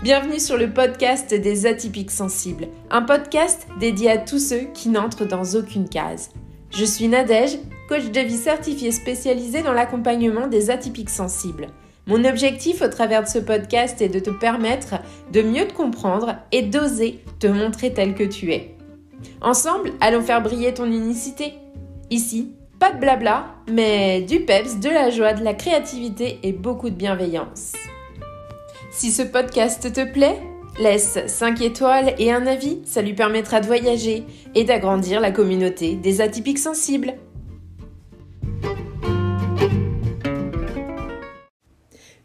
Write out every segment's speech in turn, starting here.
Bienvenue sur le podcast des atypiques sensibles, un podcast dédié à tous ceux qui n'entrent dans aucune case. Je suis Nadège, coach de vie certifiée spécialisée dans l'accompagnement des atypiques sensibles. Mon objectif au travers de ce podcast est de te permettre de mieux te comprendre et d'oser te montrer tel que tu es. Ensemble, allons faire briller ton unicité. Ici, pas de blabla, mais du peps, de la joie, de la créativité et beaucoup de bienveillance. Si ce podcast te plaît, laisse 5 étoiles et un avis, ça lui permettra de voyager et d'agrandir la communauté des atypiques sensibles.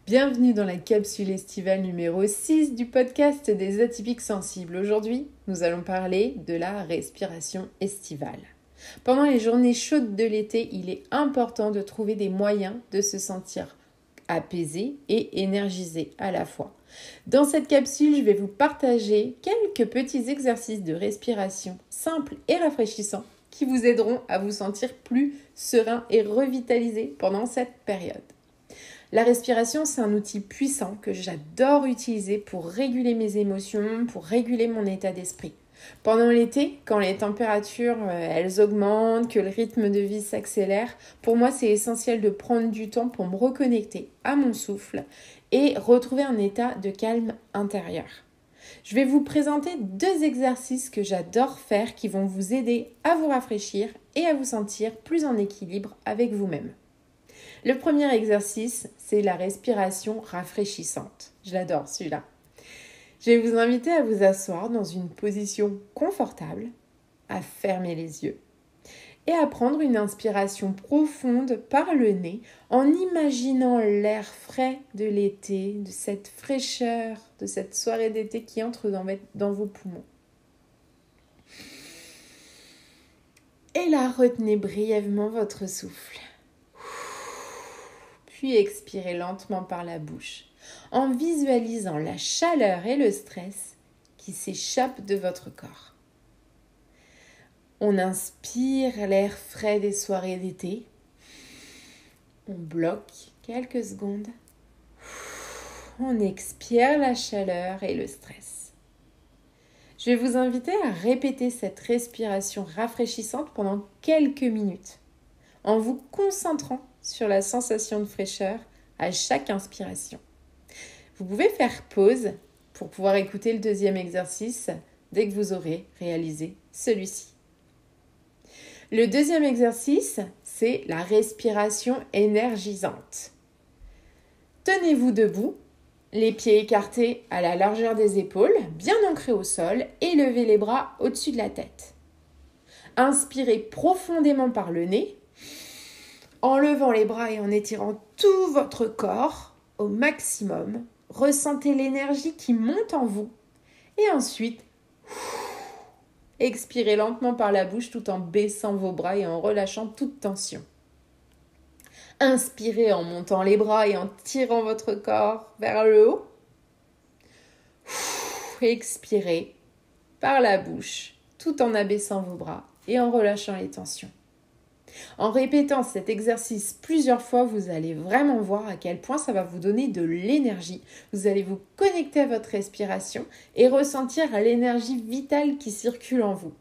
Bienvenue dans la capsule estivale numéro 6 du podcast des atypiques sensibles. Aujourd'hui, nous allons parler de la respiration estivale. Pendant les journées chaudes de l'été, il est important de trouver des moyens de se sentir apaisé et énergisé à la fois. Dans cette capsule, je vais vous partager quelques petits exercices de respiration simples et rafraîchissants qui vous aideront à vous sentir plus serein et revitalisé pendant cette période. La respiration, c'est un outil puissant que j'adore utiliser pour réguler mes émotions, pour réguler mon état d'esprit. Pendant l'été, quand les températures elles augmentent, que le rythme de vie s'accélère, pour moi c'est essentiel de prendre du temps pour me reconnecter à mon souffle et retrouver un état de calme intérieur. Je vais vous présenter 2 exercices que j'adore faire qui vont vous aider à vous rafraîchir et à vous sentir plus en équilibre avec vous-même. Le premier exercice, c'est la respiration rafraîchissante. Je l'adore celui-là. Je vais vous inviter à vous asseoir dans une position confortable, à fermer les yeux et à prendre une inspiration profonde par le nez en imaginant l'air frais de l'été, de cette fraîcheur, de cette soirée d'été qui entre dans vos poumons. Et là, retenez brièvement votre souffle. Puis expirez lentement par la bouche, en visualisant la chaleur et le stress qui s'échappent de votre corps. On inspire l'air frais des soirées d'été. On bloque quelques secondes. On expire la chaleur et le stress. Je vais vous inviter à répéter cette respiration rafraîchissante pendant quelques minutes, en vous concentrant sur la sensation de fraîcheur à chaque inspiration. Vous pouvez faire pause pour pouvoir écouter le deuxième exercice dès que vous aurez réalisé celui-ci. Le deuxième exercice, c'est la respiration énergisante. Tenez-vous debout, les pieds écartés à la largeur des épaules, bien ancrés au sol et levez les bras au-dessus de la tête. Inspirez profondément par le nez, en levant les bras et en étirant tout votre corps au maximum. Ressentez l'énergie qui monte en vous et ensuite, expirez lentement par la bouche tout en baissant vos bras et en relâchant toute tension. Inspirez en montant les bras et en tirant votre corps vers le haut. Expirez par la bouche tout en abaissant vos bras et en relâchant les tensions. En répétant cet exercice plusieurs fois, vous allez vraiment voir à quel point ça va vous donner de l'énergie. Vous allez vous connecter à votre respiration et ressentir l'énergie vitale qui circule en vous.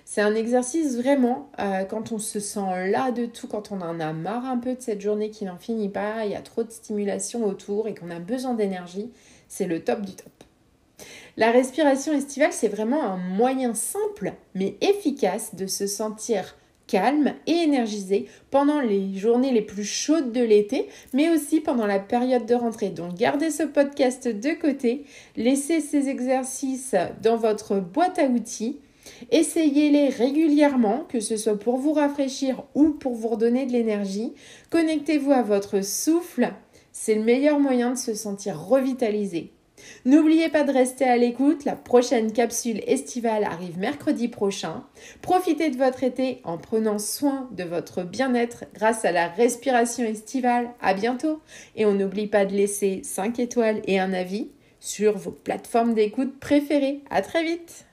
C'est un exercice vraiment, quand on se sent las de tout, quand on en a marre un peu de cette journée qui n'en finit pas, il y a trop de stimulation autour et qu'on a besoin d'énergie, c'est le top du top. La respiration estivale, c'est vraiment un moyen simple mais efficace de se sentir calme et énergisé pendant les journées les plus chaudes de l'été, mais aussi pendant la période de rentrée. Donc gardez ce podcast de côté, laissez ces exercices dans votre boîte à outils, essayez-les régulièrement, que ce soit pour vous rafraîchir ou pour vous redonner de l'énergie. Connectez-vous à votre souffle, c'est le meilleur moyen de se sentir revitalisé. N'oubliez pas de rester à l'écoute, la prochaine capsule estivale arrive mercredi prochain. Profitez de votre été en prenant soin de votre bien-être grâce à la respiration estivale. À bientôt et on n'oublie pas de laisser 5 étoiles et un avis sur vos plateformes d'écoute préférées. À très vite.